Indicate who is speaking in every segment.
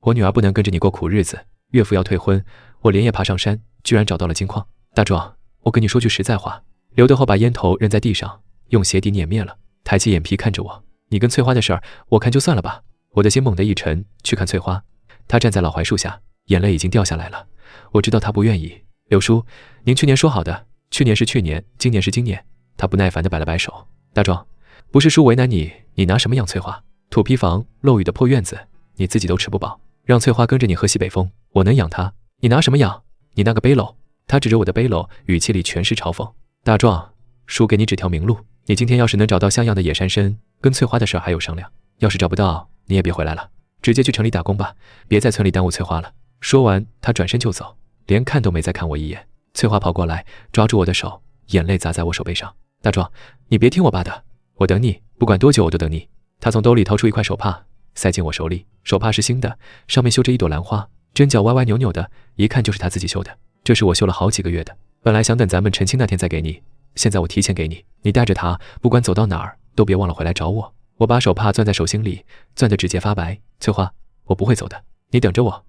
Speaker 1: 我女儿不能跟着你过苦日子，岳父要退婚，我连夜爬上山，居然找到了金矿。大壮，我跟你说句实在话。刘德厚把烟头扔在地上，用鞋底碾灭了，抬起眼皮看着我。你跟翠花的事儿，我看就算了吧。我的心猛地一沉，去看翠花。她站在老槐树下，眼泪已经掉下来了。我知道她不愿意。刘叔，您去年说好的，去年是去年，今年是今年。她不耐烦地摆了摆手。大壮，不是叔为难你，你拿什么养翠花？土坯房，漏雨的破院子，你自己都吃不饱，让翠花跟着你喝西北风，我能养她？你拿什么养？你那个背篓。他指着我的背篓，语气里全是嘲讽。大壮，叔给你指条明路，你今天要是能找到像样的野山参，跟翠花的事还有商量。要是找不到，你也别回来了，直接去城里打工吧，别在村里耽误翠花了。说完，他转身就走，连看都没再看我一眼。翠花跑过来，抓住我的手，眼泪砸在我手背上。大壮，你别听我爸的，我等你，不管多久我都等你。他从兜里掏出一块手帕，塞进我手里。手帕是新的，上面绣着一朵兰花，针脚歪歪扭扭的，一看就是他自己绣的。这是我绣了好几个月的，本来想等咱们成亲那天再给你，现在我提前给你，你带着它，不管走到哪儿都别忘了回来找我。我把手帕攥在手心里，攥得指节发白。翠花，我不会走的，你等着我，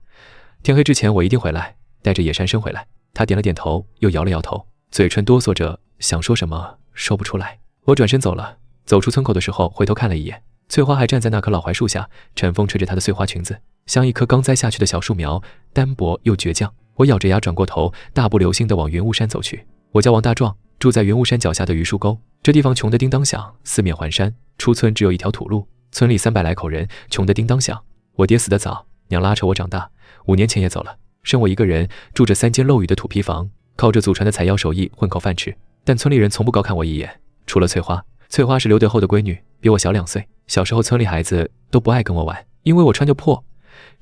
Speaker 1: 天黑之前我一定回来，带着野山参回来。他点了点头，又摇了摇头，嘴唇哆嗦着，想说什么说不出来。我转身走了，走出村口的时候回头看了一眼，翠花还站在那棵老槐树下，晨风吹着她的碎花裙子，像一棵刚栽下去的小树苗，单薄又倔强。我咬着牙转过头，大步流星地往云雾山走去。我叫王大壮，住在云雾山脚下的榆树沟。这地方穷得叮当响，四面环山，出村只有一条土路，村里300来口人，穷得叮当响。我爹死得早，娘拉扯我长大，5年前也走了，剩我一个人住着3间漏雨的土坯房，靠着祖传的采药手艺混口饭吃。但村里人从不高看我一眼，除了翠花。翠花是刘德厚的闺女，比我小2岁。小时候村里孩子都不爱跟我玩，因为我穿就破，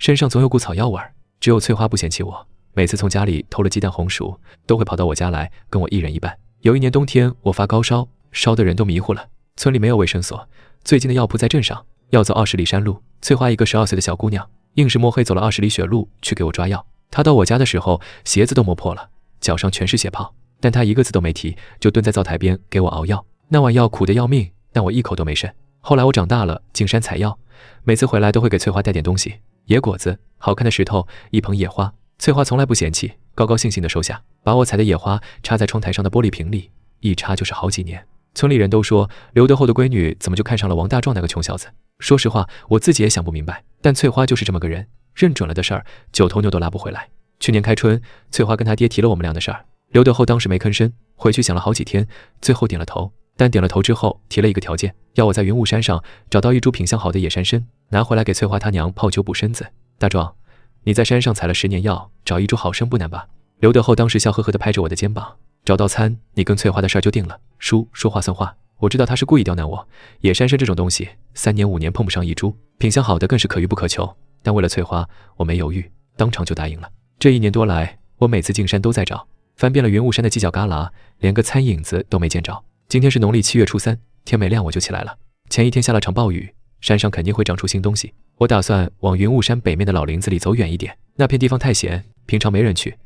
Speaker 1: 身上总有股草药味儿。只有翠花不嫌弃我，每次从家里偷了鸡蛋红薯，都会跑到我家来跟我一人一半。有一年冬天，我发高烧，烧得人都迷糊了。村里没有卫生所，最近的药铺在镇上，要走20里山路。翠花一个12岁的小姑娘，硬是摸黑走了20里雪路去给我抓药。她到我家的时候，鞋子都磨破了，脚上全是血泡，但她一个字都没提，就蹲在灶台边给我熬药。那碗药苦得要命，但我一口都没剩。后来我长大了，进山采药，每次回来都会给翠花带点东西，野果子、好看的石头、一捧野花。翠花从来不嫌弃，高高兴兴地收下，把我采的野花插在窗台上的玻璃瓶里，一插就是好几年。村里人都说刘德厚的闺女怎么就看上了王大壮那个穷小子。说实话，我自己也想不明白，但翠花就是这么个人，认准了的事儿，9头牛都拉不回来。去年开春，翠花跟他爹提了我们俩的事儿，刘德厚当时没吭声，回去想了好几天，最后点了头。但点了头之后，提了一个条件，要我在云雾山上找到一株品相好的野山参，拿回来给翠花她娘泡酒补身子。大壮，你在山上采了10年药，找一株好生不难吧？刘德厚当时笑呵呵地拍着我的肩膀，找到参，你跟翠花的事儿就定了。叔说话算话，我知道他是故意刁难我。野山参这种东西，3年5年碰不上一株，品相好的更是可遇不可求。但为了翠花，我没犹豫，当场就答应了。这1年多来，我每次进山都在找，翻遍了云雾山的犄角旮旯，连个参影子都没见着。今天是农历7月初3，天没亮我就起来了。前一天下了场暴雨，山上肯定会长出新东西。我打算往云雾山北面的老林子里走远一点，那片地方太闲，平常没人去，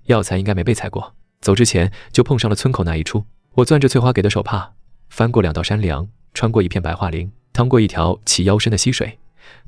Speaker 1: 药材应该没被采过。走之前就碰上了村口那一出。我攥着翠花给的手帕，翻过2道山梁，穿过一片白桦林，趟过一条齐腰深的溪水，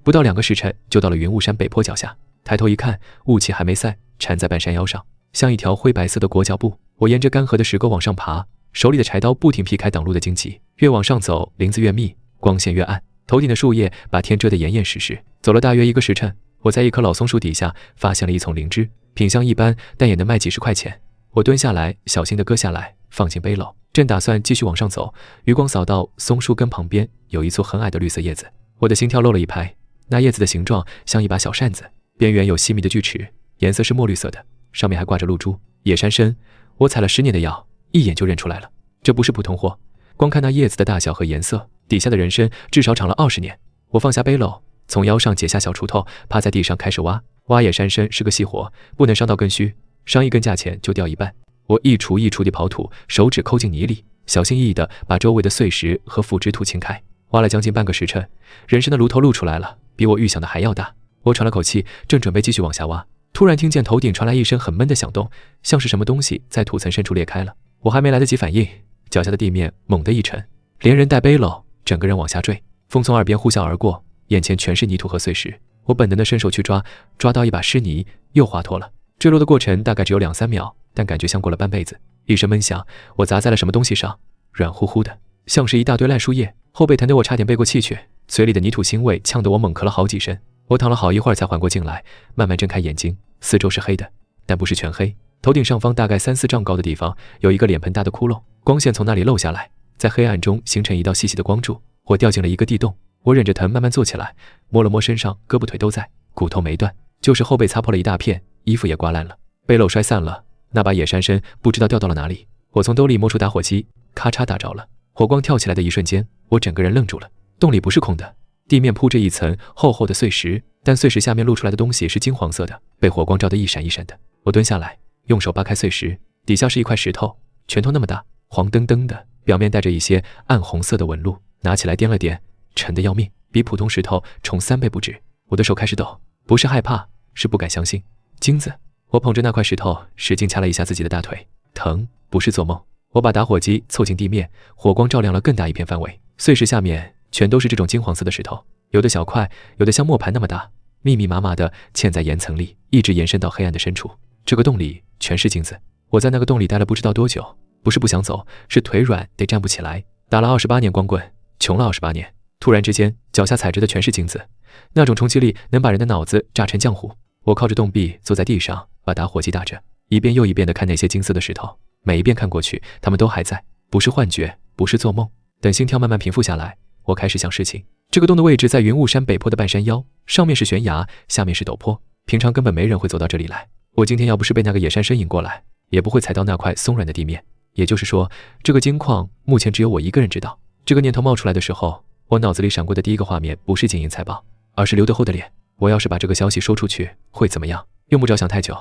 Speaker 1: 不到2个时辰就到了云雾山北坡脚下。抬头一看，雾气还没散，缠在半山腰上，像一条灰白色的裹脚布。我沿着干涸的石沟往上爬，手里的柴刀不停劈开挡路的荆棘，越往上走，林子越密，光线越暗，头顶的树叶把天遮得严严实实。走了大约1个时辰，我在一棵老松树底下发现了一丛灵芝，品相一般，但也能卖几10块钱。我蹲下来，小心地割下来，放进背篓，正打算继续往上走，余光扫到松树根旁边有一簇很矮的绿色叶子，我的心跳漏了一拍。那叶子的形状像一把小扇子，边缘有细密的锯齿，颜色是墨绿色的，上面还挂着露珠。野山参，我采了10年的药，一眼就认出来了，这不是普通货。光看那叶子的大小和颜色，底下的人参至少长了20年。我放下背篓，从腰上解下小锄头，趴在地上开始挖。挖野山参是个细活，不能伤到根须，伤一根价钱就掉一半。我一锄一锄地刨土，手指抠进泥里，小心翼翼地把周围的碎石和腐殖土清开。挖了将近半个时辰，人参的炉头露出来了，比我预想的还要大。我喘了口气，正准备继续往下挖，突然听见头顶传来一声很闷的响动，像是什么东西在土层深处裂开了。我还没来得及反应，脚下的地面猛地一沉，连人带背篓整个人往下坠，风从耳边呼啸而过，眼前全是泥土和碎石。我本能的伸手去抓，抓到一把湿泥，又滑脱了。坠落的过程大概只有2、3秒，但感觉像过了半辈子。一声闷响，我砸在了什么东西上，软乎乎的，像是一大堆烂树叶。后背疼得我差点背过气去，嘴里的泥土腥味呛得我猛咳了好几声。我躺了好一会儿才缓过劲来，慢慢睁开眼睛，四周是黑的，但不是全黑。头顶上方大概3、4丈高的地方有一个脸盆大的窟窿，光线从那里漏下来，在黑暗中形成一道细细的光柱。我掉进了一个地洞，我忍着疼慢慢坐起来，摸了摸身上，胳膊腿都在，骨头没断，就是后背擦破了一大片，衣服也刮烂了，背篓摔散了，那把野山参不知道掉到了哪里。我从兜里摸出打火机，咔嚓打着了，火光跳起来的一瞬间，我整个人愣住了。洞里不是空的，地面铺着一层厚厚的碎石，但碎石下面露出来的东西是金黄色的，被火光照得一闪一闪的。我蹲下来，用手扒开碎石，底下是一块石头，拳头那么大，黄澄澄的，表面带着一些暗红色的纹路，拿起来掂了掂，沉得要命，比普通石头重3倍不止。我的手开始抖，不是害怕，是不敢相信。金子！我捧着那块石头，使劲掐了一下自己的大腿，疼，不是做梦。我把打火机凑近地面，火光照亮了更大一片范围，碎石下面全都是这种金黄色的石头，有的小块，有的像磨盘那么大，密密麻麻的嵌在岩层里，一直延伸到黑暗的深处。这个洞里全是金子。我在那个洞里待了不知道多久，不是不想走，是腿软得站不起来。打了28年光棍，穷了28年，突然之间脚下踩着的全是金子，那种冲击力能把人的脑子炸成浆糊。我靠着洞壁坐在地上，把打火机打着，一遍又一遍地看那些金色的石头，每一遍看过去，它们都还在，不是幻觉，不是做梦。等心跳慢慢平复下来，我开始想事情。这个洞的位置在云雾山北坡的半山腰，上面是悬崖，下面是陡坡，平常根本没人会走到这里来。我今天要不是被那个野山参引过来，也不会踩到那块松软的地面。也就是说，这个金矿目前只有我一个人知道。这个念头冒出来的时候，我脑子里闪过的第一个画面不是金银财宝，而是刘德厚的脸。我要是把这个消息说出去，会怎么样？用不着想太久，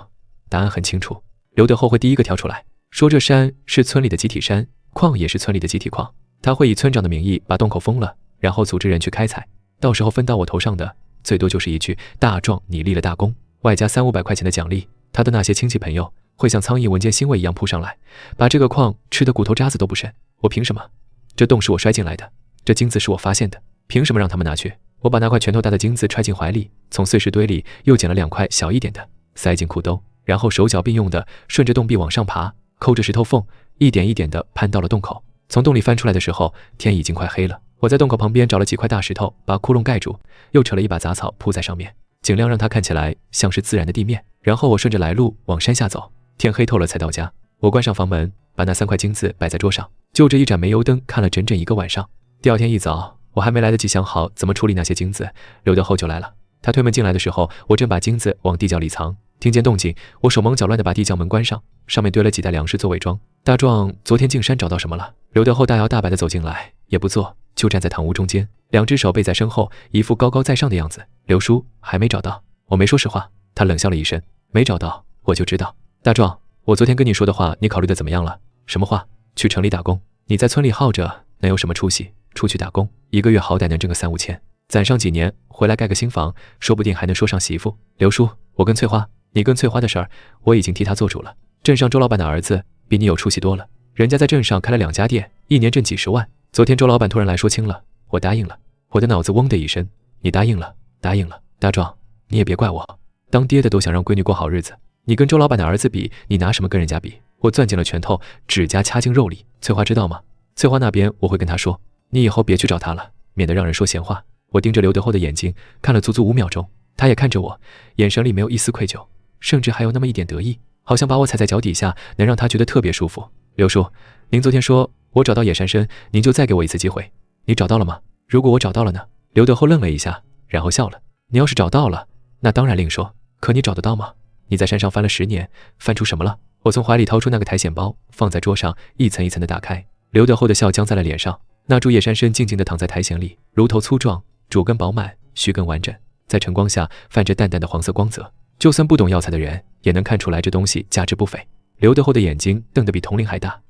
Speaker 1: 答案很清楚，刘德厚会第一个跳出来，说这山是村里的集体山，矿也是村里的集体矿，他会以村长的名义把洞口封了，然后组织人去开采，到时候分到我头上的，最多就是一句大壮你立了大功，外加300、500块钱的奖励。他的那些亲戚朋友会像苍蝇闻见腥味一样扑上来，把这个矿吃得骨头渣子都不剩。我凭什么？这洞是我摔进来的，这金子是我发现的，凭什么让他们拿去？我把那块拳头大的金子揣进怀里，从碎石堆里又捡了2块小一点的，塞进裤兜，然后手脚并用的顺着洞壁往上爬，抠着石头缝，一点一点地攀到了洞口。从洞里翻出来的时候，天已经快黑了。我在洞口旁边找了几块大石头，把窟窿盖住，又扯了一把杂草铺在上面，尽量让它看起来像是自然的地面。然后我顺着来路往山下走，天黑透了才到家。我关上房门，把那3块金子摆在桌上，就这一盏煤油灯看了整整1个晚上。第2天一早，我还没来得及想好怎么处理那些金子，刘德厚就来了。他推门进来的时候，我正把金子往地窖里藏，听见动静，我手忙脚乱地把地窖门关上，上面堆了几袋粮食做伪装。大壮昨天进山找到什么了？刘德厚大摇大摆地走进来，也不坐，就站在堂屋中间，2只手背在身后，一副高高在上的样子。刘叔还没找到？我没说实话。他冷笑了一声，没找到，我就知道。大壮，我昨天跟你说的话，你考虑的怎么样了？什么话？去城里打工。你在村里耗着，能有什么出息？出去打工，1个月好歹能挣个3、5千，攒上几年，回来盖个新房，说不定还能说上媳妇。刘叔，我跟翠花，你跟翠花的事儿，我已经替她做主了。镇上周老板的儿子比你有出息多了，人家在镇上开了2家店，一年挣几10万。昨天周老板突然来说清了，我答应了。我的脑子嗡的一声，你答应了？答应了。大壮，你也别怪我，当爹的都想让闺女过好日子，你跟周老板的儿子比，你拿什么跟人家比？我攥紧了拳头，指甲掐进肉里。翠花知道吗？翠花那边我会跟她说，你以后别去找她了，免得让人说闲话。我盯着刘德厚的眼睛看了足足5秒钟，他也看着我，眼神里没有一丝愧疚，甚至还有那么一点得意，好像把我踩在脚底下能让他觉得特别舒服。刘叔，您昨天说我找到野山参，您就再给我一次机会。你找到了吗？如果我找到了呢？刘德厚愣了一下，然后笑了。你要是找到了，那当然另说，可你找得到吗？你在山上翻了10年，翻出什么了？我从怀里掏出那个苔藓包，放在桌上，一层一层的打开。刘德厚的笑僵在了脸上，那株野山参静静地躺在苔藓里，如头粗壮，主根饱满，须根完整，在晨光下泛着淡淡的黄色光泽，就算不懂药材的人也能看出来这东西价值不菲。刘德厚的眼睛瞪得比铜铃还大，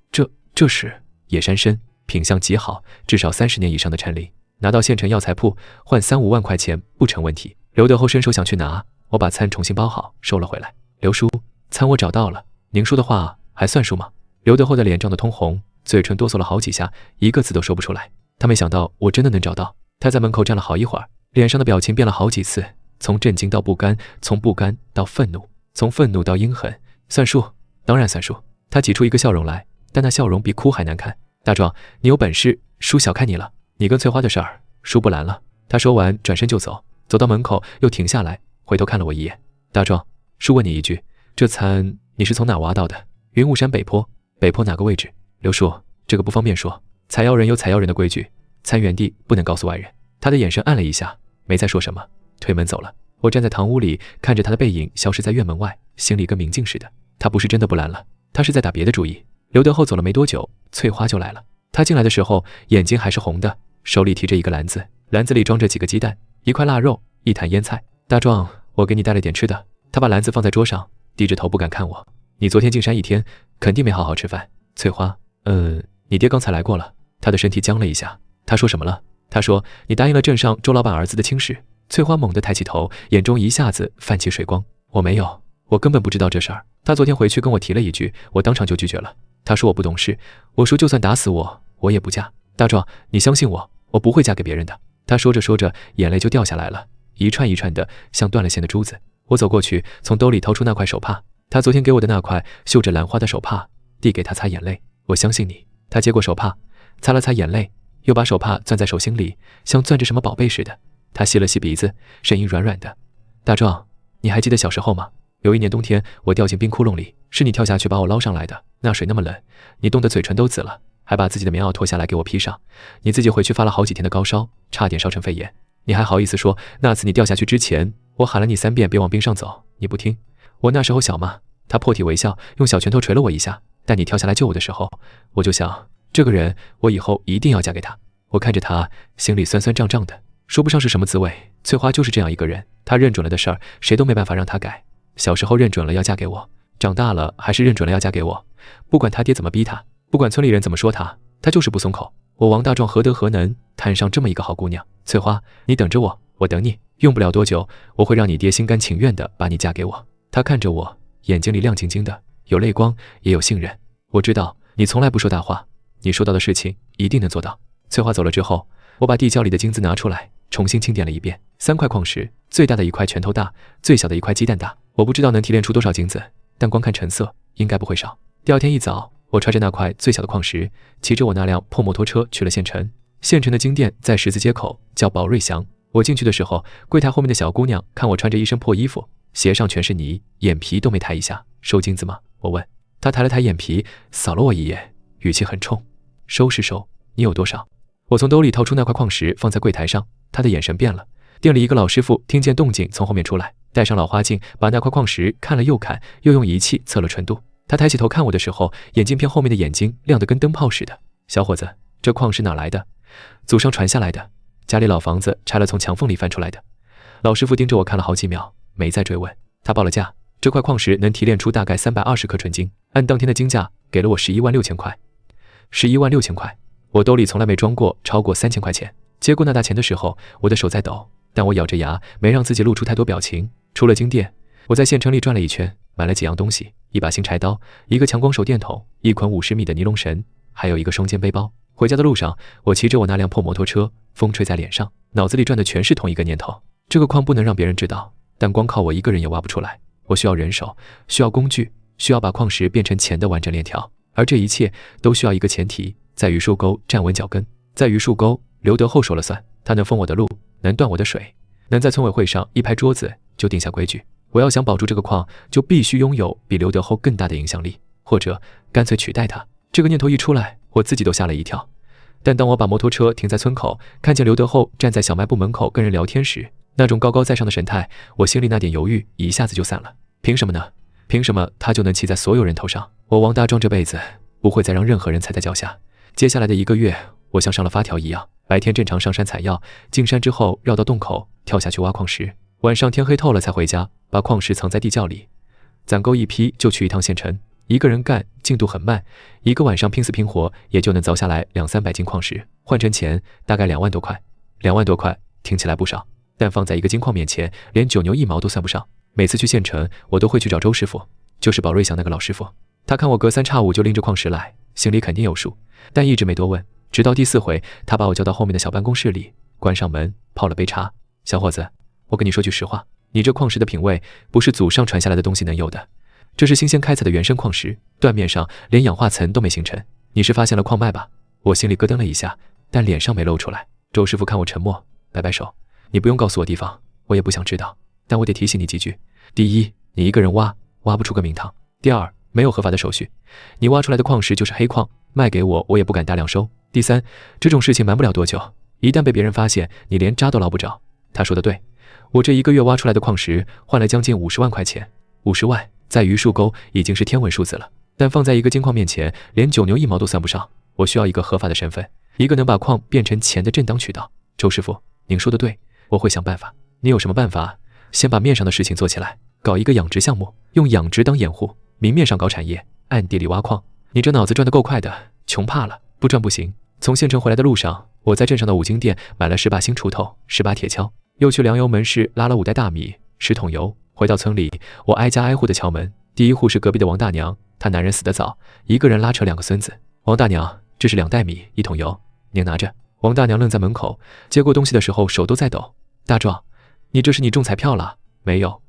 Speaker 1: 这是野山参，品相极好，至少30年以上的陈林，拿到县城药材铺换3、5万块钱不成问题。刘德厚伸手想去拿，我把餐重新包好收了回来。刘叔，餐我找到了，您说的话还算数吗？刘德厚的脸涨得通红，嘴唇哆嗦了好几下，一个字都说不出来。他没想到我真的能找到。他在门口站了好一会儿，脸上的表情变了好几次，从震惊到不甘，从不甘到愤怒，从愤怒到阴狠。算数，当然算数。他挤出一个笑容来，但那笑容比哭还难看。大壮，你有本事，叔小看你了。你跟翠花的事儿，叔不拦了。他说完转身就走，走到门口又停下来，回头看了我一眼。大壮，叔问你一句，这蚕你是从哪挖到的？云雾山北坡。北坡哪个位置？刘叔，这个不方便说。采药人有采药人的规矩，蚕源地不能告诉外人。他的眼神暗了一下，没再说什么，推门走了。我站在堂屋里，看着他的背影消失在院门外，心里跟明镜似的。他不是真的不拦了，他是在打别的主意。刘德厚走了没多久，翠花就来了。他进来的时候眼睛还是红的，手里提着一个篮子，篮子里装着几个鸡蛋，一块腊肉，一坛腌菜。大壮，我给你带了点吃的。他把篮子放在桌上，低着头不敢看我。你昨天进山一天，肯定没好好吃饭。翠花，你爹刚才来过了。他的身体僵了一下。他说什么了？他说你答应了镇上周老板儿子的亲事。翠花猛地抬起头，眼中一下子泛起水光。我没有，我根本不知道这事儿。他昨天回去跟我提了一句，我当场就拒绝了。他说我不懂事，我说就算打死我，我也不嫁。大壮，你相信我，我不会嫁给别人的。他说着说着，眼泪就掉下来了，一串一串的，像断了线的珠子。我走过去，从兜里掏出那块手帕，他昨天给我的那块绣着兰花的手帕，递给他擦眼泪。我相信你。他接过手帕，擦了擦眼泪，又把手帕攥在手心里，像攥着什么宝贝似的。他吸了吸鼻子，声音软软的。大壮，你还记得小时候吗？有一年冬天，我掉进冰窟窿里，是你跳下去把我捞上来的。那水那么冷，你冻得嘴唇都紫了，还把自己的棉袄脱下来给我披上。你自己回去发了好几天的高烧，差点烧成肺炎。你还好意思说那次你掉下去之前，我喊了你3遍别往冰上走，你不听。我那时候小嘛。他破涕为笑，用小拳头捶了我一下。但你跳下来救我的时候，我就想，这个人我以后一定要嫁给他。我看着他，心里酸酸胀胀的，说不上是什么滋味。翠花就是这样一个人，她认准了的事儿，谁都没办法让她改。小时候认准了要嫁给我，长大了还是认准了要嫁给我。不管他爹怎么逼她，不管村里人怎么说她，她就是不松口。我王大壮何德何能摊上这么一个好姑娘？翠花，你等着我，我等你。用不了多久，我会让你爹心甘情愿的把你嫁给我。他看着我，眼睛里亮晶晶的，有泪光，也有信任。我知道你从来不说大话，你说到的事情一定能做到。翠花走了之后，我把地窖里的金子拿出来，重新清点了一遍。3块矿石，最大的一块拳头大，最小的一块鸡蛋大。我不知道能提炼出多少金子，但光看成色，应该不会少。第二天一早，我揣着那块最小的矿石，骑着我那辆破摩托车去了县城。县城的金店在十字街口，叫宝瑞祥。我进去的时候，柜台后面的小姑娘看我穿着一身破衣服，鞋上全是泥，眼皮都没抬一下。收金子吗？我问。她抬了抬眼皮，扫了我一眼，语气很冲。收是收，你有多少？我从兜里掏出那块矿石，放在柜台上。她的眼神变了。店里一个老师傅听见动静，从后面出来，戴上老花镜，把那块矿石看了又看，又用仪器测了纯度。他抬起头看我的时候，眼镜片后面的眼睛亮得跟灯泡似的。小伙子，这矿是哪来的？祖上传下来的，家里老房子拆了从墙缝里翻出来的。老师傅盯着我看了好几秒，没再追问。他报了价，这块矿石能提炼出大概320克纯金，按当天的金价给了我11万6千块。11万6千块，我兜里从来没装过超过3000块钱。接过那大钱的时候，我的手在抖，但我咬着牙，没让自己露出太多表情。出了金店，我在县城里转了一圈，买了几样东西，一把新柴刀，一个强光手电筒，一捆50米的尼龙绳，还有一个双肩背包。回家的路上，我骑着我那辆破摩托车，风吹在脸上，脑子里转的全是同一个念头：这个矿不能让别人知道，但光靠我一个人也挖不出来。我需要人手，需要工具，需要把矿石变成钱的完整链条。而这一切都需要一个前提，在榆树沟站稳脚跟。在榆树沟，刘德厚说了算，他能封我的路，能断我的水，能在村委会上一拍桌子就定下规矩。我要想保住这个矿，就必须拥有比刘德厚更大的影响力，或者干脆取代他。这个念头一出来，我自己都吓了一跳。但当我把摩托车停在村口，看见刘德厚站在小卖部门口跟人聊天时，那种高高在上的神态，我心里那点犹豫一下子就散了。凭什么呢？凭什么他就能骑在所有人头上？我王大壮这辈子不会再让任何人踩在脚下。接下来的1个月，我像上了发条一样，白天正常上山采药，进山之后绕到洞口跳下去挖矿石，晚上天黑透了才回家，把矿石藏在地窖里，攒够一批就去一趟县城。一个人干进度很慢，1个晚上拼死拼活也就能凿下来200-300斤矿石，换成钱大概2万多块。2万多块听起来不少，但放在一个金矿面前，连9牛1毛都算不上。每次去县城，我都会去找周师傅，就是宝瑞祥那个老师傅。他看我隔3差5就拎着矿石来，心里肯定有数，但一直没多问。直到第4回，他把我叫到后面的小办公室里，关上门，泡了杯茶。小伙子，我跟你说句实话，你这矿石的品味不是祖上传下来的东西能有的，这是新鲜开采的原生矿石，断面上连氧化层都没形成。你是发现了矿脉吧？我心里咯噔了一下，但脸上没露出来。周师傅看我沉默，摆摆手，你不用告诉我地方，我也不想知道，但我得提醒你几句。第一，你一个人挖不出个名堂。第二，没有合法的手续，你挖出来的矿石就是黑矿，卖给我，我也不敢大量收。第三，这种事情瞒不了多久，一旦被别人发现，你连渣都捞不着。他说的对，我这1个月挖出来的矿石换了将近50万块钱，50万在榆树沟已经是天文数字了，但放在一个金矿面前，连9牛1毛都算不上。我需要一个合法的身份，一个能把矿变成钱的正当渠道。周师傅，您说的对，我会想办法。你有什么办法？先把面上的事情做起来，搞一个养殖项目，用养殖当掩护，明面上搞产业，暗地里挖矿。你这脑子转得够快的，穷怕了，不转不行。从县城回来的路上，我在镇上的5金店买了10把新锄头，10把铁锹，又去粮油门市拉了5袋大米，10桶油。回到村里，我挨家挨户的敲门。第一户是隔壁的王大娘，她男人死得早，一个人拉扯2个孙子。王大娘，这是2袋米，1桶油，您拿着。王大娘愣在门口，接过东西的时候手都在抖。大壮，你这是你中彩票了？没有，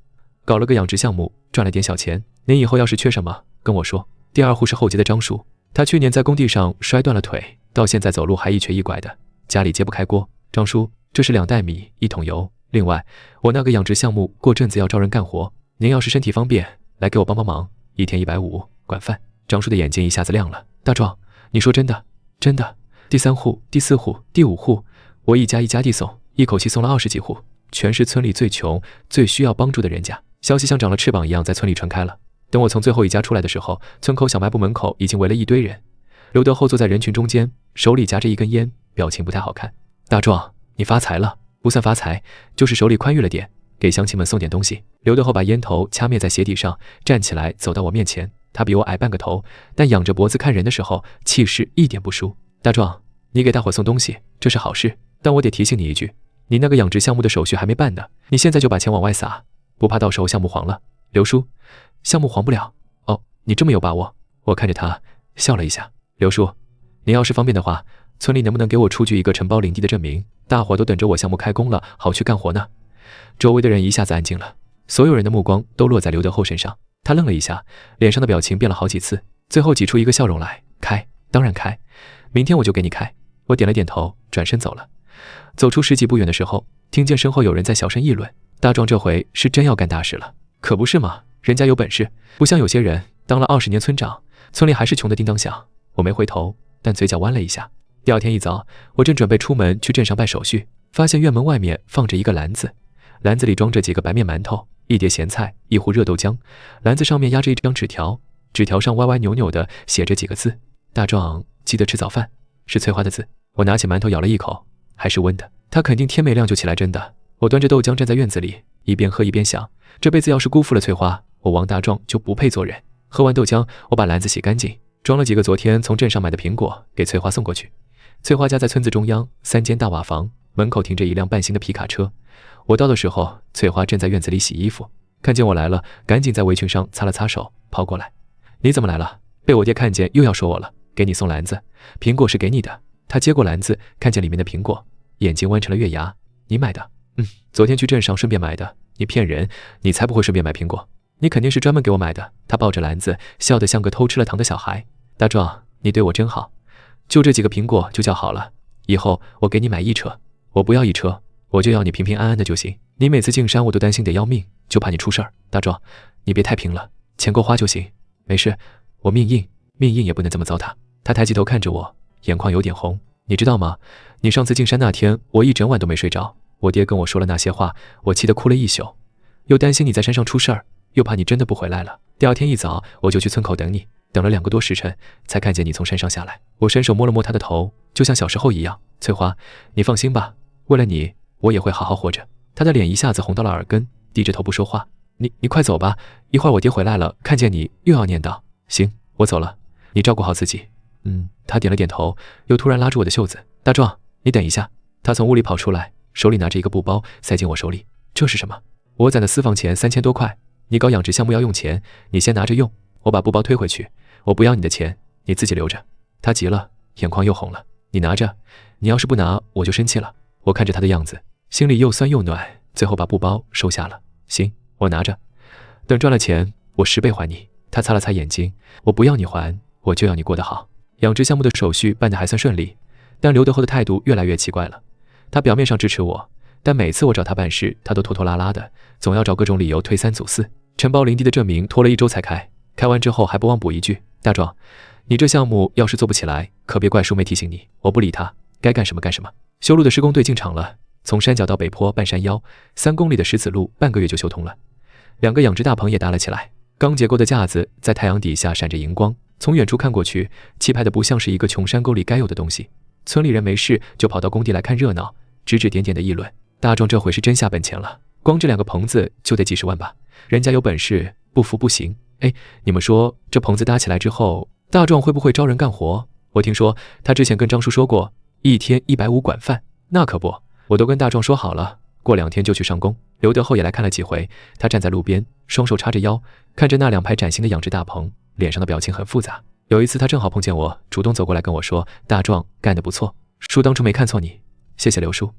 Speaker 1: 搞了个养殖项目，赚了点小钱。您以后要是缺什么，跟我说。第二户是后街的张叔，他去年在工地上摔断了腿，到现在走路还一瘸一拐的，家里揭不开锅。张叔，这是2袋米，1桶油。另外，我那个养殖项目过阵子要招人干活，您要是身体方便，来给我帮帮忙，1天150，管饭。张叔的眼睛一下子亮了。大壮，你说真的？真的。第3户、第4户、第5户，我一家一家地送，一口气送了20几户，全是村里最穷、最需要帮助的人家。消息像长了翅膀一样在村里传开了。等我从最后一家出来的时候，村口小卖部门口已经围了一堆人。刘德厚坐在人群中间，手里夹着一根烟，表情不太好看。大壮，你发财了。不算发财，就是手里宽裕了点，给乡亲们送点东西。刘德厚把烟头掐灭在鞋底上，站起来走到我面前。他比我矮半个头，但仰着脖子看人的时候，气势一点不输。大壮，你给大伙送东西，这是好事，但我得提醒你一句，你那个养殖项目的手续还没办呢，你现在就把钱往外撒，不怕到时候项目黄了？刘叔，项目黄不了。哦，你这么有把握？我看着他笑了一下。刘叔，你要是方便的话，村里能不能给我出具一个承包领地的证明？大伙都等着我项目开工了，好去干活呢。周围的人一下子安静了，所有人的目光都落在刘德厚身上。他愣了一下，脸上的表情变了好几次，最后挤出一个笑容来。开，当然开，明天我就给你开。我点了点头，转身走了。走出10几步远的时候，听见身后有人在小声议论：大壮这回是真要干大事了。可不是嘛，人家有本事，不像有些人当了20年村长，村里还是穷得叮当响。我没回头，但嘴角弯了一下。第二天一早，我正准备出门去镇上办手续，发现院门外面放着一个篮子，篮子里装着几个白面馒头、1碟咸菜、1壶热豆浆，篮子上面压着一张纸条，纸条上歪歪扭扭的写着几个字：大壮记得吃早饭。是翠花的字。我拿起馒头咬了一口，还是温的，他肯定天没亮就起来蒸的。我端着豆浆站在院子里，一边喝一边想，这辈子要是辜负了翠花，我王大壮就不配做人。喝完豆浆，我把篮子洗干净，装了几个昨天从镇上买的苹果给翠花送过去。翠花家在村子中央，3间大瓦房，门口停着一辆半新的皮卡车。我到的时候，翠花正在院子里洗衣服，看见我来了，赶紧在围裙上擦了擦手，跑过来：你怎么来了？被我爹看见又要说我了。给你送篮子，苹果是给你的。他接过篮子，看见里面的苹果，眼睛弯成了月牙。你买的？昨天去镇上顺便买的。你骗人，你才不会顺便买苹果，你肯定是专门给我买的。他抱着篮子，笑得像个偷吃了糖的小孩。大壮，你对我真好，就这几个苹果就叫好了。以后我给你买1车，我不要1车，我就要你平平安安的就行。你每次进山我都担心得要命，就怕你出事儿。大壮，你别太拼了，钱够花就行。没事，我命硬，命硬也不能这么糟蹋。他抬起头看着我，眼眶有点红。你知道吗？你上次进山那天，我一整晚都没睡着。我爹跟我说了那些话，我气得哭了一宿，又担心你在山上出事儿，又怕你真的不回来了。第二天一早，我就去村口等你，等了2个多时辰，才看见你从山上下来。我伸手摸了摸他的头，就像小时候一样。翠花，你放心吧，为了你，我也会好好活着。他的脸一下子红到了耳根，低着头不说话。你快走吧，一会儿我爹回来了，看见你又要念叨。行，我走了，你照顾好自己。他点了点头，又突然拉住我的袖子。大壮，你等一下。他从屋里跑出来，手里拿着一个布包，塞进我手里。这是什么？我攒的私房钱3000多块，你搞养殖项目要用钱，你先拿着用。我把布包推回去，我不要你的钱，你自己留着。他急了，眼眶又红了。你拿着，你要是不拿，我就生气了。我看着他的样子，心里又酸又暖，最后把布包收下了。行，我拿着，等赚了钱，我10倍还你。他擦了擦眼睛，我不要你还，我就要你过得好。养殖项目的手续办得还算顺利，但刘德厚的态度越来越奇怪了。他表面上支持我，但每次我找他办事，他都拖拖拉拉的，总要找各种理由推三阻四。承包林地的证明拖了1周才开，开完之后还不忘补一句：大壮，你这项目要是做不起来，可别怪叔没提醒你。我不理他，该干什么干什么。修路的施工队进场了，从山脚到北坡半山腰3公里的石子路半个月就修通了。2个养殖大棚也搭了起来，钢结构的架子在太阳底下闪着荧光，从远处看过去，气派的不像是一个穷山沟里该有的东西。村里人没事就跑到工地来看热闹，指指点点的议论：大壮这回是真下本钱了，光这2个棚子就得几10万吧？人家有本事，不服不行。哎，你们说这棚子搭起来之后，大壮会不会招人干活？我听说他之前跟张叔说过，1天150管饭。那可不，我都跟大壮说好了，过2天就去上工。刘德厚也来看了几回，他站在路边，双手叉着腰，看着那2排崭新的养殖大棚，脸上的表情很复杂。有一次他正好碰见我，主动走过来跟我说：大壮干得不错，叔当初没看错你，谢谢刘叔。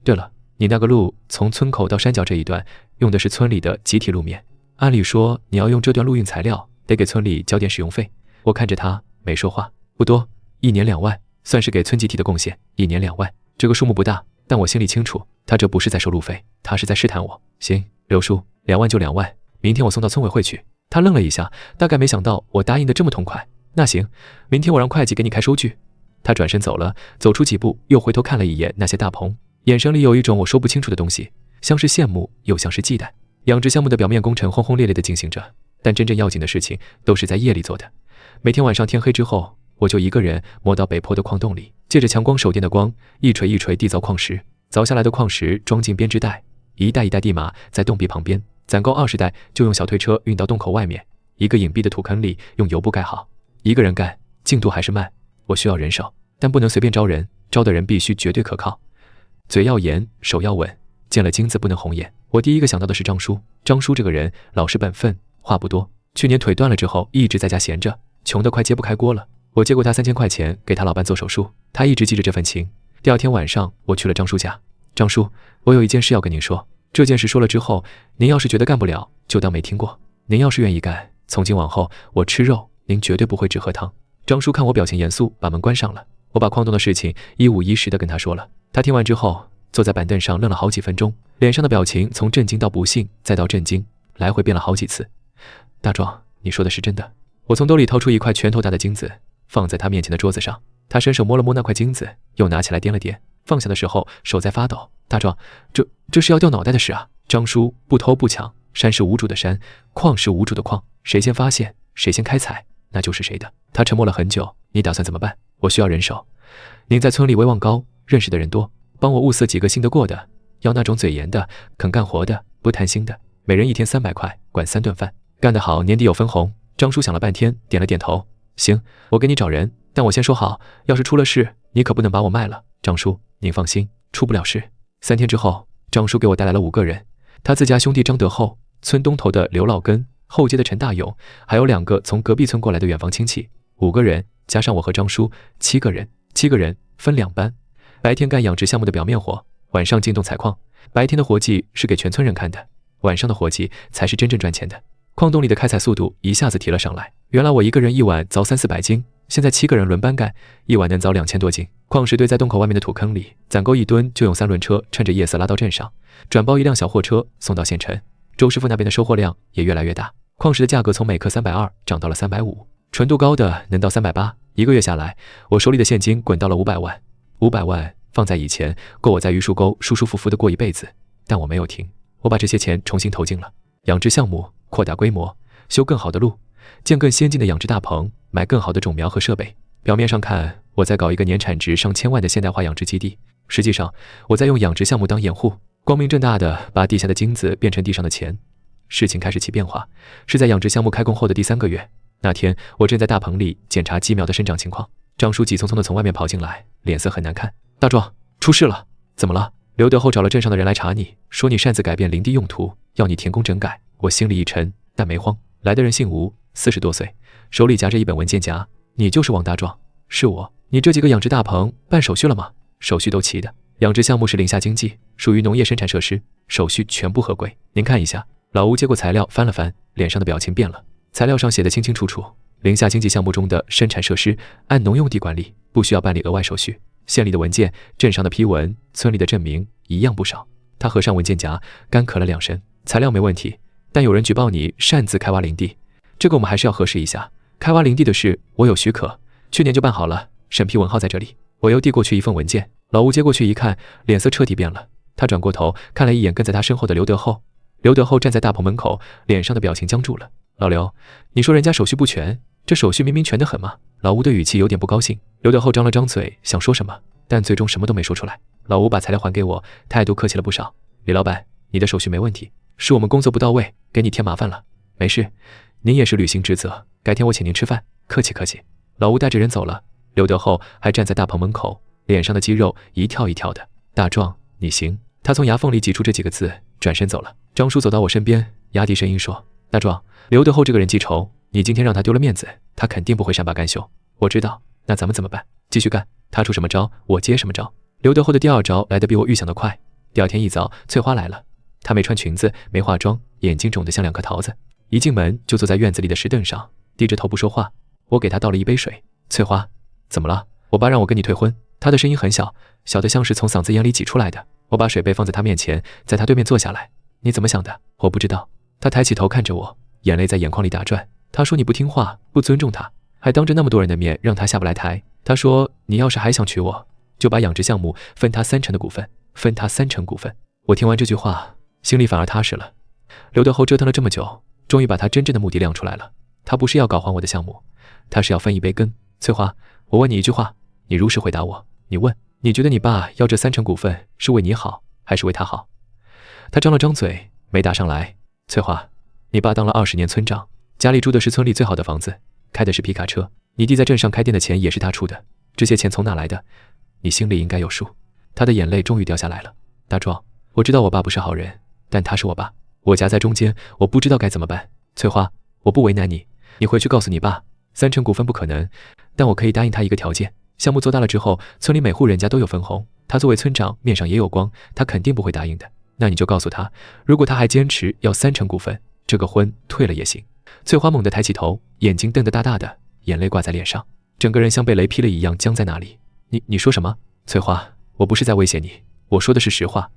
Speaker 1: 对了，你那个路从村口到山脚这一段用的是村里的集体路面，按理说你要用这段路运材料，得给村里交点使用费。我看着他没说话，不多，1年2万，算是给村集体的贡献。1年2万，这个数目不大，但我心里清楚，他这不是在收路费，他是在试探我。行，刘叔，2万就2万，明天我送到村委会去。他愣了一下，大概没想到我答应的这么痛快。那行，明天我让会计给你开收据。他转身走了，走出几步，又回头看了一眼那些大棚，眼神里有一种我说不清楚的东西，像是羡慕，又像是忌惮。养殖项目的表面工程轰轰烈烈地进行着，但真正要紧的事情都是在夜里做的。每天晚上天黑之后，我就一个人摸到北坡的矿洞里，借着强光手电的光，一锤一锤地凿矿石，凿下来的矿石装进编织袋，一袋一袋地码在洞壁旁边，攒够20袋就用小推车运到洞口外面，一个隐蔽的土坑里用油布盖好。一个人干，进度还是慢，我需要人手，但不能随便招人，招的人必须绝对可靠，嘴要严，手要稳，见了金子不能红眼。我第一个想到的是张叔，张叔这个人老实本分，话不多，去年腿断了之后一直在家闲着，穷得快揭不开锅了。我借过他3000块钱给他老伴做手术，他一直记着这份情。第2天晚上我去了张叔家，张叔，我有一件事要跟您说，这件事说了之后，您要是觉得干不了，就当没听过，您要是愿意干，从今往后我吃肉，您绝对不会只喝汤。张叔看我表情严肃，把门关上了。我把矿洞的事情一五一十地跟他说了。他听完之后，坐在板凳上愣了好几分钟，脸上的表情从震惊到不幸，再到震惊，来回变了好几次。大壮，你说的是真的？我从兜里掏出一块拳头大的金子，放在他面前的桌子上。他伸手摸了摸那块金子，又拿起来掂了掂，放下的时候手在发抖。大壮，这是要掉脑袋的事啊！张叔不偷不抢，山是无主的山，矿是无主的矿，谁先发现，谁先开采，那就是谁的。他沉默了很久，你打算怎么办？我需要人手。您在村里威望高，认识的人多，帮我物色几个信得过的，要那种嘴严的，肯干活的，不贪心的，每人1天300块，管3顿饭，干得好年底有分红。张叔想了半天，点了点头。行，我给你找人，但我先说好，要是出了事，你可不能把我卖了。张叔，您放心，出不了事。3天之后，张叔给我带来了5个人，他自家兄弟张德厚，村东头的刘老根，后街的陈大勇，还有2个从隔壁村过来的远房亲戚，5个人加上我和张叔，7个人。7个人分2班，白天干养殖项目的表面活，晚上进洞采矿。白天的活计是给全村人看的，晚上的活计才是真正赚钱的。矿洞里的开采速度一下子提了上来，原来我一个人一晚凿300-400斤，现在7个人轮班干，一晚能凿2000多斤。矿石堆在洞口外面的土坑里，攒够1吨就用3轮车趁着夜色拉到镇上，转包1辆小货车送到县城。周师傅那边的收获量也越来越大，矿石的价格从每克320涨到了350，纯度高的能到380。1个月下来，我手里的现金滚到了500万。500万放在以前，够我在榆树沟舒舒服服的过一辈子，但我没有停，我把这些钱重新投进了养殖项目，扩大规模，修更好的路，建更先进的养殖大棚，买更好的种苗和设备。表面上看，我在搞一个年产值上千万的现代化养殖基地，实际上我在用养殖项目当掩护，光明正大的把地下的金子变成地上的钱。事情开始起变化，是在养殖项目开工后的第3个月。那天我正在大棚里检查鸡苗的生长情况，张叔急匆匆地从外面跑进来，脸色很难看。大壮，出事了！怎么了？刘德厚找了镇上的人来查你，说你擅自改变林地用途，要你填工整改。我心里一沉，但没慌。来的人姓吴，40多岁，手里夹着一本文件夹。你就是王大壮？是我。你这几个养殖大棚办手续了吗？手续都齐的。养殖项目是林下经济，属于农业生产设施，手续全部合规。您看一下。老吴接过材料翻了翻，脸上的表情变了。材料上写得清清楚楚，林下经济项目中的生产设施按农用地管理，不需要办理额外手续。县里的文件、镇上的批文、村里的证明一样不少。他合上文件夹，干咳了2声。材料没问题，但有人举报你擅自开挖林地，这个我们还是要核实一下。开挖林地的事我有许可，去年就办好了，审批文号在这里。我又递过去一份文件，老吴接过去一看，脸色彻底变了。他转过头看了一眼跟在他身后的刘德厚。刘德厚站在大棚门口，脸上的表情僵住了。老刘，你说人家手续不全，这手续明明全得很嘛。老吴的语气有点不高兴。刘德厚张了张嘴想说什么，但最终什么都没说出来。老吴把材料还给我，态度客气了不少。李老板，你的手续没问题，是我们工作不到位，给你添麻烦了。没事，您也是履行职责，改天我请您吃饭，客气客气。老吴带着人走了，刘德厚还站在大棚门口，脸上的肌肉一跳一跳的。大壮，你行。他从牙缝里挤出这几个字，转身走了。张叔走到我身边，压低声音说：大壮，刘德厚这个人记仇，你今天让他丢了面子，他肯定不会善罢甘休。我知道，那咱们怎么办？继续干，他出什么招，我接什么招。刘德厚的第2招来得比我预想的快。第2天一早，翠花来了，她没穿裙子，没化妆，眼睛肿得像2颗桃子。一进门就坐在院子里的石凳上，低着头不说话。我给她倒了一杯水。翠花，怎么了？我爸让我跟你退婚。她的声音很小，小得像是从嗓子眼里挤出来的。我把水杯放在她面前，在她对面坐下来。你怎么想的？我不知道。她抬起头看着我，眼泪在眼眶里打转。她说你不听话，不尊重她，还当着那么多人的面让她下不来台。她说你要是还想娶我，就把养殖项目分她3成的股份，分她3成股份。我听完这句话，心里反而踏实了。刘德厚折腾了这么久，终于把他真正的目的亮出来了。他不是要搞黄我的项目，他是要分一杯羹。翠花，我问你一句话，你如实回答我。你问，你觉得你爸要这3成股份是为你好，还是为他好？他张了张嘴，没答上来。翠花，你爸当了20年村长，家里住的是村里最好的房子，开的是皮卡车，你弟在镇上开店的钱也是他出的，这些钱从哪来的？你心里应该有数。他的眼泪终于掉下来了。大壮，我知道我爸不是好人，但他是我爸，我夹在中间，我不知道该怎么办。翠花，我不为难你，你回去告诉你爸，3成股份不可能，但我可以答应他一个条件，项目做大了之后，村里每户人家都有分红，他作为村长面上也有光，他肯定不会答应的。那你就告诉他，如果他还坚持要3成股份，这个婚退了也行。翠花猛地抬起头，眼睛瞪得大大的，眼泪挂在脸上，整个人像被雷劈了一样僵在那里。你说什么？翠花，我不是在威胁你，我说的是实话。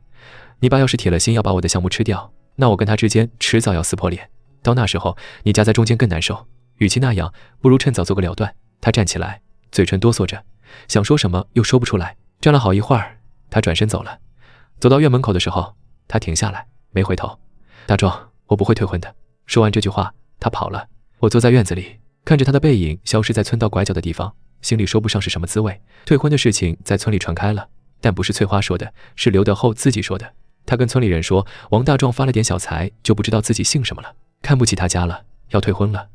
Speaker 1: 你爸要是铁了心要把我的项目吃掉，那我跟他之间迟早要撕破脸，到那时候你夹在中间更难受。与其那样，不如趁早做个了断。他站起来，嘴唇哆嗦着，想说什么又说不出来。站了好一会儿，他转身走了。走到院门口的时候，他停下来，没回头。大壮，我不会退婚的。说完这句话，他跑了。我坐在院子里，看着他的背影消失在村道拐角的地方，心里说不上是什么滋味。退婚的事情在村里传开了，但不是翠花说的，是刘德厚自己说的。他跟村里人说，王大壮发了点小财，就不知道自己姓什么了，看不起他家了，要退婚了，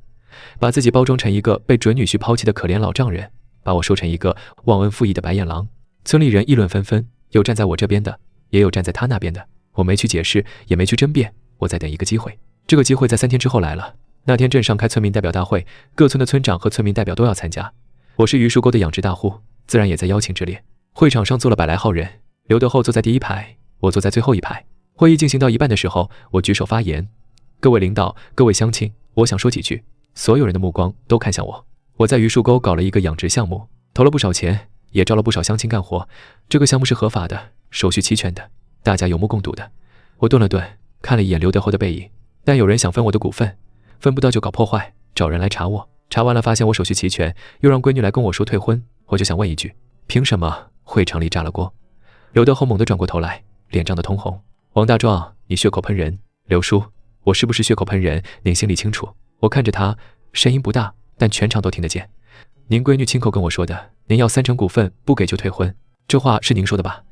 Speaker 1: 把自己包装成一个被准女婿抛弃的可怜老丈人，把我说成一个忘恩负义的白眼狼。村里人议论纷纷，有站在我这边的，也有站在他那边的。我没去解释，也没去争辩，我在等一个机会。这个机会在3天之后来了。那天镇上开村民代表大会，各村的村长和村民代表都要参加。我是榆树沟的养殖大户，自然也在邀请之列。会场上坐了100来号人，刘德厚坐在第1排，我坐在最后一排。会议进行到一半的时候，我举手发言：各位领导，各位乡亲，我想说几句。所有人的目光都看向我。我在榆树沟搞了一个养殖项目，投了不少钱，也招了不少乡亲干活。这个项目是合法的，手续齐全的，大家有目共睹的。我顿了顿，看了一眼刘德厚的背影，但有人想分我的股份，分不到就搞破坏，找人来查我。查完了发现我手续齐全，又让闺女来跟我说退婚。我就想问一句，凭什么？会场里炸了锅。刘德厚猛地转过头来，脸涨得通红。王大壮，你血口喷人。刘叔，我是不是血口喷人，您心里清楚。我看着他，声音不大，但全场都听得见。您闺女亲口跟我说的，您要3成股份，不给就退婚，这话是您说的吧？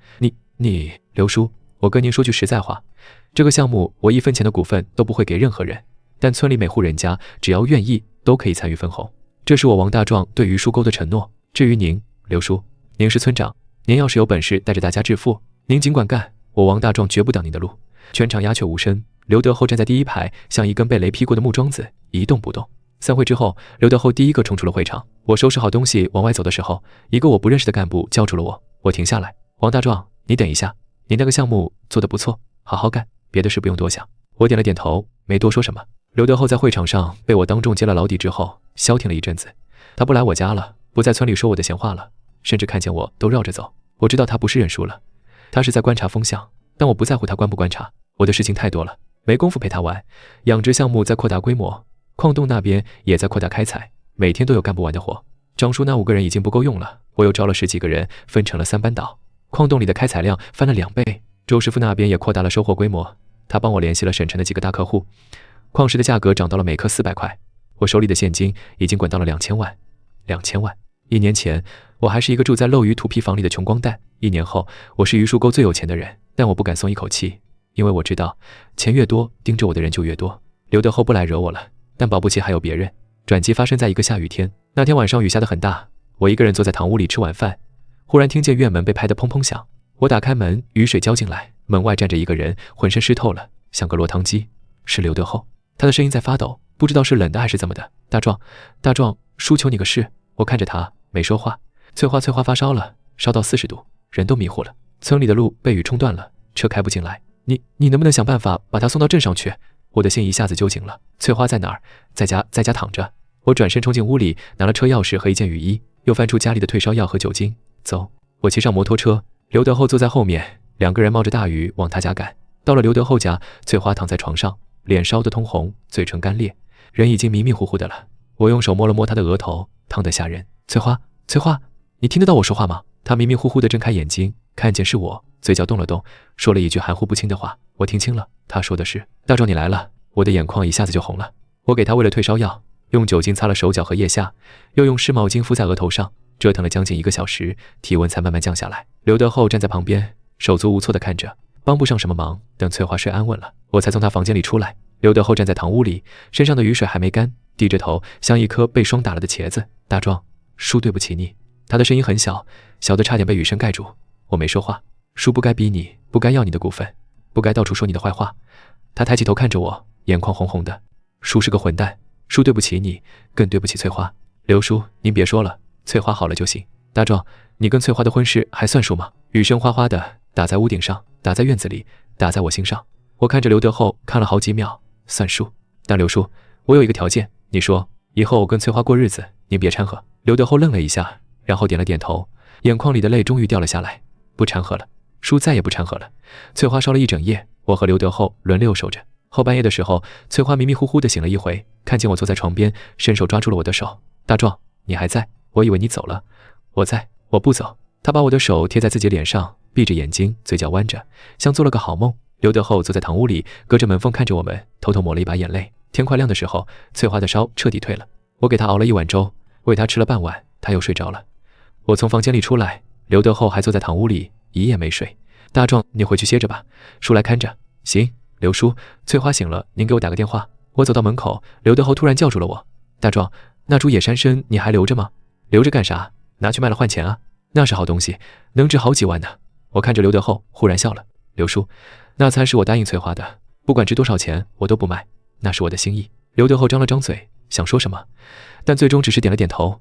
Speaker 1: 刘叔，我跟您说句实在话，这个项目我1分钱的股份都不会给任何人，但村里每户人家只要愿意，都可以参与分红，这是我王大壮对榆树沟的承诺。至于您，刘叔，您是村长，您要是有本事带着大家致富，您尽管干，我王大壮绝不挡您的路。全场鸦雀无声，刘德厚站在第1排，像一根被雷劈过的木桩子，一动不动。散会之后，刘德厚第一个冲出了会场。我收拾好东西往外走的时候，一个我不认识的干部叫住了我。我停下来，王大壮，你等一下，你那个项目做得不错，好好干，别的事不用多想。我点了点头，没多说什么。刘德厚在会场上被我当众揭了老底之后，消停了一阵子。他不来我家了，不在村里说我的闲话了，甚至看见我都绕着走。我知道他不是认输了，他是在观察风向，但我不在乎他观不观察，我的事情太多了，没工夫陪他玩。养殖项目在扩大规模，矿洞那边也在扩大开采，每天都有干不完的活。张叔那5个人已经不够用了，我又招了10几个人，分成了3班倒。矿洞里的开采量翻了2倍，周师傅那边也扩大了收获规模，他帮我联系了省城的几个大客户，矿石的价格涨到了每克400块，我手里的现金已经滚到了2000万。2000万！1年前我还是一个住在漏鱼土坯房里的穷光蛋，1年后我是榆树沟最有钱的人，但我不敢松一口气，因为我知道钱越多，盯着我的人就越多。刘德厚不来惹我了，但保不齐还有别人。转机发生在一个下雨天，那天晚上雨下得很大，我一个人坐在堂屋里吃晚饭，忽然听见院门被拍得砰砰响，我打开门，雨水浇进来，门外站着一个人，浑身湿透了，像个落汤鸡，是刘德厚。他的声音在发抖，不知道是冷的还是怎么的。大壮，叔求你个事。我看着他没说话。翠花发烧了，烧到40度，人都迷糊了。村里的路被雨冲断了，车开不进来。你能不能想办法把他送到镇上去？我的心一下子揪紧了。翠花在哪儿？在家躺着。我转身冲进屋里，拿了车钥匙和一件雨衣，又翻出家里的退烧药和酒精。走。我骑上摩托车，刘德厚坐在后面，2个人冒着大雨往他家赶。到了刘德厚家，翠花躺在床上，脸烧得通红，嘴唇干裂，人已经迷迷糊糊的了。我用手摸了摸她的额头，烫得吓人。翠花，你听得到我说话吗？她迷迷糊糊地睁开眼睛，看见是我，嘴角动了动，说了一句含糊不清的话。我听清了，她说的是：大壮你来了。我的眼眶一下子就红了。我给她喂了退烧药，用酒精擦了手脚和腋下，又用湿毛巾敷在额头上，折腾了将近1个小时，体温才慢慢降下来。刘德厚站在旁边，手足无措地看着，帮不上什么忙。等翠花睡安稳了，我才从她房间里出来。刘德厚站在堂屋里，身上的雨水还没干，低着头，像一颗被霜打了的茄子。大壮，叔对不起你。他的声音很小，小的差点被雨声盖住。我没说话。叔不该逼你，不该要你的股份，不该到处说你的坏话。他抬起头看着我，眼眶红红的。叔是个混蛋，叔对不起你，更对不起翠花。刘叔，您别说了，翠花好了就行。大壮，你跟翠花的婚事还算数吗？雨声哗哗的打在屋顶上，打在院子里，打在我心上。我看着刘德厚看了好几秒，算数。但刘叔，我有一个条件，你说以后我跟翠花过日子，您别掺和。刘德厚愣了一下，然后点了点头，眼眶里的泪终于掉了下来。不掺和了，叔再也不掺和了。翠花烧了一整夜，我和刘德厚轮流守着。后半夜的时候，翠花迷迷糊糊地醒了一回，看见我坐在床边，伸手抓住了我的手。大壮，你还在？我以为你走了。我在，我不走。他把我的手贴在自己脸上，闭着眼睛，嘴角弯着，像做了个好梦。刘德厚坐在堂屋里，隔着门缝看着我们，偷偷抹了一把眼泪。天快亮的时候，翠花的烧彻底退了。我给她熬了1碗粥，喂她吃了半碗，她又睡着了。我从房间里出来，刘德厚还坐在堂屋里，一夜没睡。大壮，你回去歇着吧，叔来看着。行，刘叔，翠花醒了，您给我打个电话。我走到门口，刘德厚突然叫住了我。大壮，那株野山参你还留着吗？留着干啥？拿去卖了换钱啊。那是好东西，能值好几万呢。我看着刘德厚，忽然笑了。刘叔，那餐是我答应翠花的，不管值多少钱，我都不卖，那是我的心意。刘德厚张了张嘴，想说什么，但最终只是点了点头。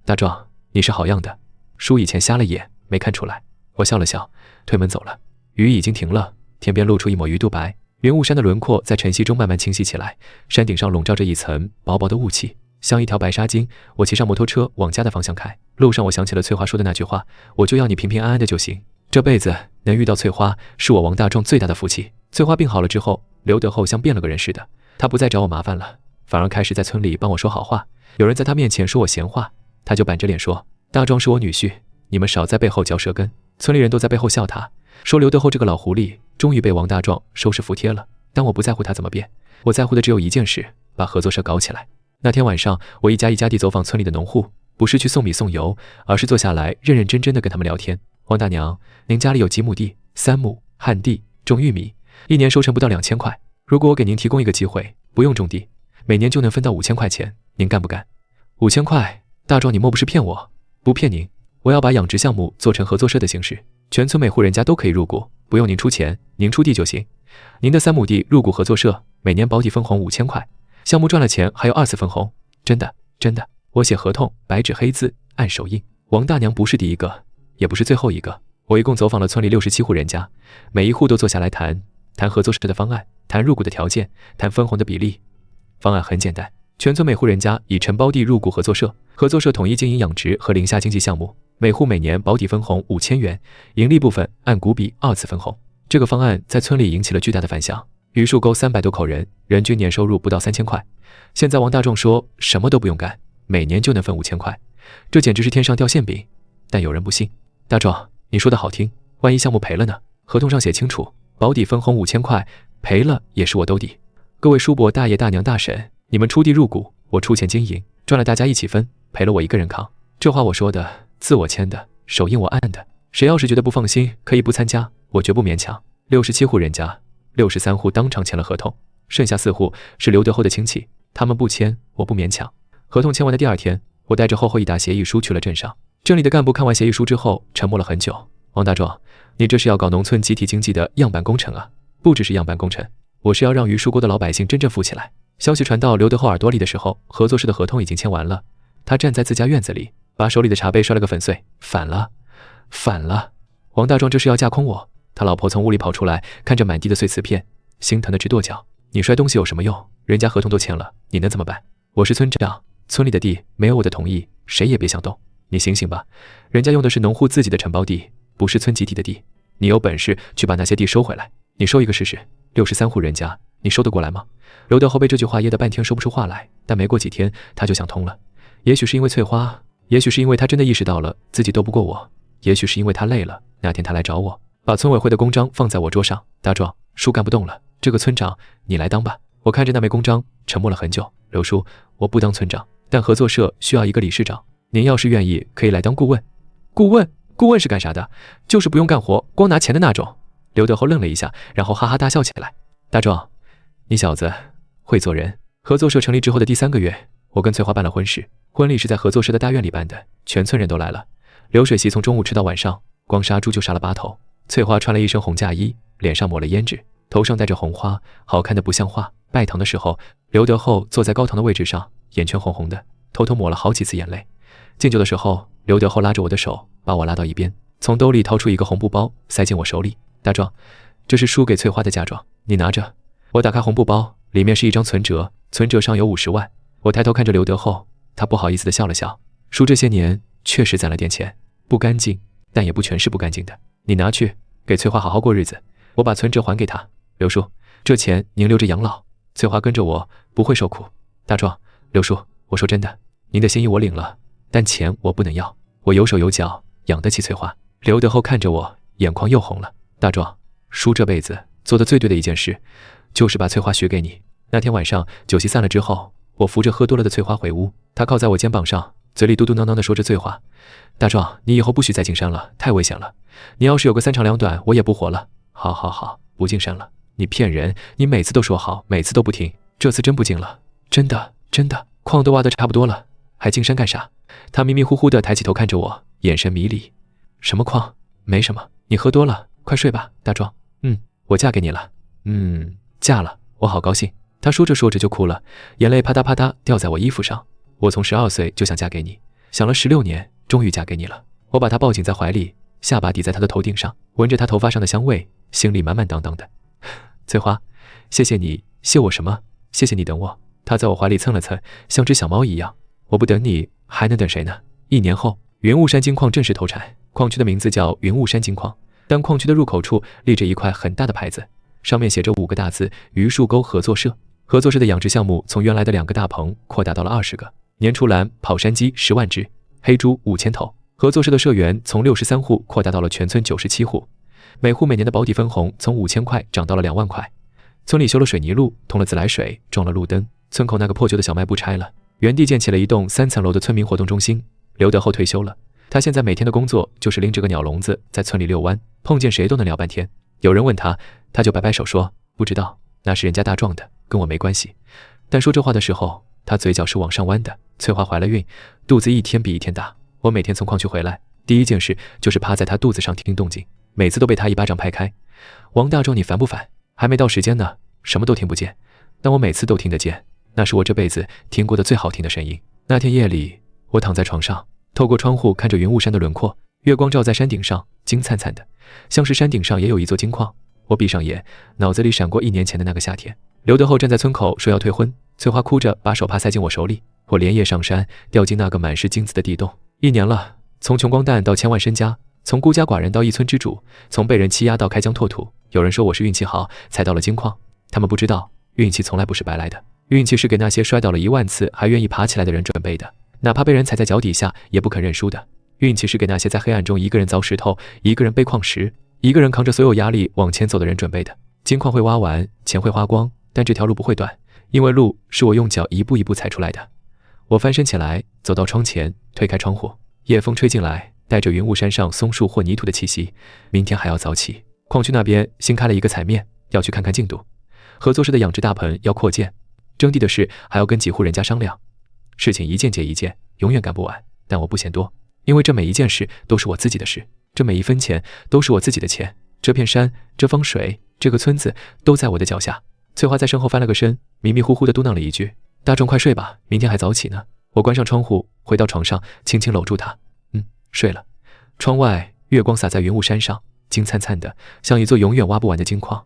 Speaker 1: 大壮，你是好样的，叔以前瞎了眼，没看出来。我笑了笑，推门走了。雨已经停了，天边露出一抹鱼肚白，云雾山的轮廓在晨曦中慢慢清晰起来，山顶上笼罩着一层薄薄的雾气，像一条白纱巾。我骑上摩托车往家的方向开，路上我想起了翠花说的那句话，我就要你平平安安的就行。这辈子能遇到翠花，是我王大壮最大的福气。翠花病好了之后，刘德厚像变了个人似的，他不再找我麻烦了，反而开始在村里帮我说好话。有人在他面前说我闲话，他就板着脸说：大壮是我女婿，你们少在背后嚼舌根。村里人都在背后笑他，说刘德厚这个老狐狸终于被王大壮收拾服帖了。但我不在乎他怎么变，我在乎的只有一件事，把合作社搞起来。那天晚上，我一家一家地走访村里的农户，不是去送米送油，而是坐下来认认真真的跟他们聊天。王大娘，您家里有几亩地？3亩，旱地，种玉米，1年收成不到2000块。如果我给您提供一个机会，不用种地，每年就能分到5000块钱，您干不干？5000块，大壮，你莫不是骗我？不骗您，我要把养殖项目做成合作社的形式，全村每户人家都可以入股，不用您出钱，您出地就行。您的3亩地入股合作社，每年保底分红5000块，项目赚了钱还有2次分红。真的，真的，我写合同，白纸黑字，按手印。王大娘不是第一个，也不是最后一个。我一共走访了村里67户人家，每一户都坐下来谈合作社的方案，谈入股的条件，谈分红的比例。方案很简单，全村每户人家以承包地入股合作社，合作社统一经营养殖和零下经济项目，每户每年保底分红5000元，盈利部分按股比2次分红。这个方案在村里引起了巨大的反响。榆树沟300多口人，人均年收入不到3000块。现在王大壮说什么都不用干，每年就能分5000块，这简直是天上掉馅饼。但有人不信。大壮，你说的好听，万一项目赔了呢？合同上写清楚，保底分红5000块，赔了也是我兜底。各位叔伯、大爷、大娘、大婶，你们出地入股，我出钱经营，赚了大家一起分，赔了我一个人扛。这话我说的，字我签的，手印我按的。谁要是觉得不放心，可以不参加，我绝不勉强。67户人家，63户当场签了合同，剩下4户是刘德厚的亲戚，他们不签，我不勉强。合同签完的第2天，我带着厚厚一沓协议书去了镇上。镇里的干部看完协议书之后，沉默了很久。王大壮，你这是要搞农村集体经济的样板工程啊？不只是样板工程，我是要让榆树沟的老百姓真正富起来。消息传到刘德厚耳朵里的时候，合作社的合同已经签完了。他站在自家院子里，把手里的茶杯摔了个粉碎。反了，反了！王大壮这是要架空我。他老婆从屋里跑出来，看着满地的碎瓷片，心疼的直跺脚。你摔东西有什么用？人家合同都签了，你能怎么办？我是村长，村里的地没有我的同意，谁也别想动。你醒醒吧，人家用的是农户自己的承包地，不是村集体的地。你有本事去把那些地收回来，你收一个试试。63户人家，你收得过来吗？刘德厚被这句话噎得半天说不出话来，但没过几天他就想通了。也许是因为翠花，也许是因为他真的意识到了自己斗不过我，也许是因为他累了。那天他来找我，把村委会的公章放在我桌上。大壮，叔干不动了，这个村长你来当吧。我看着那枚公章，沉默了很久。刘叔，我不当村长，但合作社需要一个理事长，您要是愿意，可以来当顾问。顾问是干啥的？就是不用干活，光拿钱的那种。刘德厚愣了一下，然后哈哈大笑起来。大壮，你小子会做人。合作社成立之后的第3个月，我跟翠花办了婚事，婚礼是在合作社的大院里办的，全村人都来了。流水席从中午吃到晚上，光杀猪就杀了8头。翠花穿了一身红嫁衣，脸上抹了胭脂，头上戴着红花，好看的不像话。拜堂的时候，刘德厚坐在高堂的位置上，眼圈红红的，偷偷抹了好几次眼泪。敬酒的时候，刘德厚拉着我的手，把我拉到一边，从兜里掏出一个红布包，塞进我手里。大壮，这是叔给翠花的嫁妆，你拿着。我打开红布包，里面是一张存折，存折上有50万。我抬头看着刘德厚，他不好意思地笑了笑。叔这些年确实攒了点钱，不干净，但也不全是不干净的。你拿去，给翠花好好过日子。我把存折还给他。刘叔，这钱您留着养老，翠花跟着我不会受苦。大壮，刘叔，我说真的，您的心意我领了，但钱我不能要，我有手有脚，养得起翠花。刘德厚看着我，眼眶又红了。大壮，叔这辈子做的最对的一件事，就是把翠花许给你。那天晚上酒席散了之后，我扶着喝多了的翠花回屋，她靠在我肩膀上，嘴里嘟嘟囔囔地说着醉话。大壮，你以后不许再进山了，太危险了。你要是有个3长2短，我也不活了。好好好，不进山了。你骗人，你每次都说好，每次都不听，这次真不进了。真的，矿都挖得差不多了，还进山干啥？他迷迷糊糊地抬起头看着我，眼神迷离。什么矿？没什么，你喝多了，快睡吧，大壮。我嫁给你了。嫁了，我好高兴。他说着说着就哭了，眼泪啪嗒啪嗒掉在我衣服上。我从12岁就想嫁给你，想了16年，终于嫁给你了。我把她抱紧在怀里，下巴抵在她的头顶上，闻着她头发上的香味，心里满满当当的。翠花，谢谢你。谢我什么？谢谢你等我。她在我怀里蹭了蹭，像只小猫一样。我不等你，还能等谁呢？1年后，云雾山金矿正式投产，矿区的名字叫云雾山金矿。但矿区的入口处立着一块很大的牌子，上面写着5个大字：榆树沟合作社。合作社的养殖项目从原来的2个大棚扩大到了20个，年出栏跑山鸡10万只，黑猪5000头。合作社的社员从63户扩大到了全村97户，每户每年的保底分红从5000块涨到了2万块。村里修了水泥路，通了自来水，装了路灯，村口那个破旧的小卖部拆了，原地建起了一栋3层楼的村民活动中心。刘德厚退休了，他现在每天的工作就是拎着个鸟笼子在村里遛弯，碰见谁都能聊半天。有人问他，他就摆摆手说不知道，那是人家大壮的，跟我没关系。但说这话的时候，他嘴角是往上弯的。翠花怀了孕，肚子一天比一天大。我每天从矿区回来，第一件事就是趴在她肚子上听动静，每次都被她一巴掌拍开。王大壮，你烦不烦？还没到时间呢，什么都听不见，但我每次都听得见，那是我这辈子听过的最好听的声音。那天夜里，我躺在床上，透过窗户看着云雾山的轮廓，月光照在山顶上，金灿灿的，像是山顶上也有一座金矿。我闭上眼，脑子里闪过1年前的那个夏天，刘德厚站在村口说要退婚，翠花哭着把手帕塞进我手里，我连夜上山，掉进那个满是金子的地洞。1年了，从穷光蛋到千万身家，从孤家寡人到一村之主，从被人欺压到开疆拓土。有人说我是运气好，才到了金矿，他们不知道，运气从来不是白来的，运气是给那些摔倒了1万次还愿意爬起来的人准备的，哪怕被人踩在脚底下也不肯认输的。运气是给那些在黑暗中一个人凿石头，一个人背矿石，一个人扛着所有压力往前走的人准备的。金矿会挖完，钱会花光，但这条路不会断，因为路是我用脚一步一步踩出来的。我翻身起来，走到窗前，推开窗户，夜风吹进来，带着云雾山上松树或泥土的气息。明天还要早起，矿区那边新开了一个采面，要去看看进度。合作社的养殖大棚要扩建，征地的事还要跟几户人家商量。事情一件接一件，永远赶不完，但我不嫌多，因为这每一件事都是我自己的事，这每一分钱都是我自己的钱，这片山，这方水，这个村子都在我的脚下。翠花在身后翻了个身，迷迷糊糊地嘟囔了一句：“大壮快睡吧，明天还早起呢。”我关上窗户，回到床上，轻轻搂住她。睡了。窗外月光洒在云雾山上，金灿灿的，像一座永远挖不完的金矿。